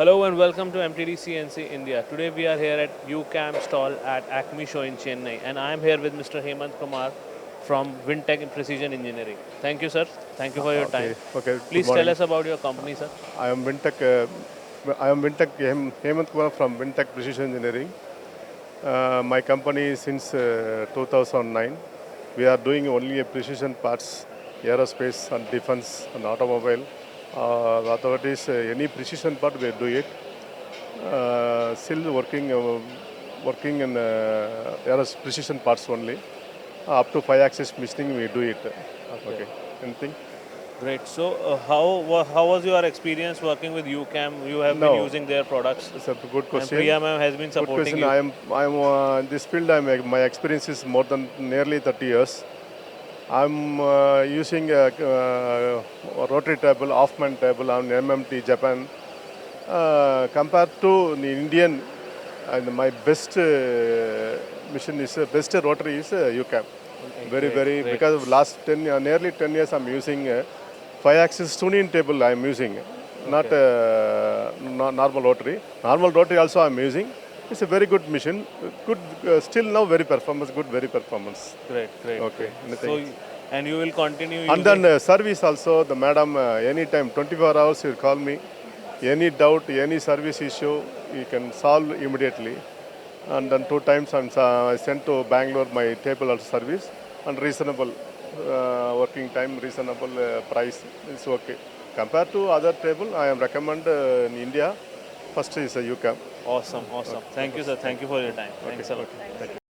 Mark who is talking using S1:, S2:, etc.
S1: Hello and welcome to MTDCNC India. Today we are here at UCAM stall at ACMEE show in Chennai, and I am here with Mr. Hemanth Kumar from Wintech Precision Engineering. Thank you, sir. Thank you for your time.
S2: Okay. Good
S1: Please tell
S2: morning.
S1: us about your company, sir.
S2: I am Wintech Hemanth Kumar from Wintech Precision Engineering. My company since 2009. We are doing only a precision parts, aerospace and defense and automobile. Authorities, any precision part we do it. Still working in precision parts only. Up to 5-axis machining we do it.
S1: Okay.
S2: Okay. Anything?
S1: Great. So, how was your experience working with UCAM? You have been
S2: No.
S1: using their products,
S2: It's a good
S1: and
S2: question.
S1: Priya ma'am has been
S2: Good
S1: supporting
S2: question.
S1: you.
S2: I'm in this field. My experience is more than nearly 30 years. I'm using a rotary table, Hoffman table on MMT Japan. Compared to the Indian, and my best mission is best rotary is UCAM. Very
S1: Great.
S2: because of last 10 nearly 10 years I'm using 5-axis trunnion table I'm using, not
S1: Okay.
S2: normal rotary. Normal rotary also I'm using. It's a very good machine. Good, still now very performance, good, very performance.
S1: Great.
S2: Okay,
S1: So,
S2: anything.
S1: and you will continue
S2: And
S1: using.
S2: then service also, the madam, anytime, 24 hours, you call me. Any doubt, any service issue, you can solve immediately. And then 2 times I sent to Bangalore my table also service and reasonable working time, reasonable price. It's okay. Compared to other table, I am recommend in India, first is a UCAM.
S1: Awesome.
S2: Okay,
S1: Thank you, sir.
S2: thank
S1: Thank you
S2: you.
S1: for your time.
S2: Okay,
S1: Thanks a lot.
S2: okay. Thank you.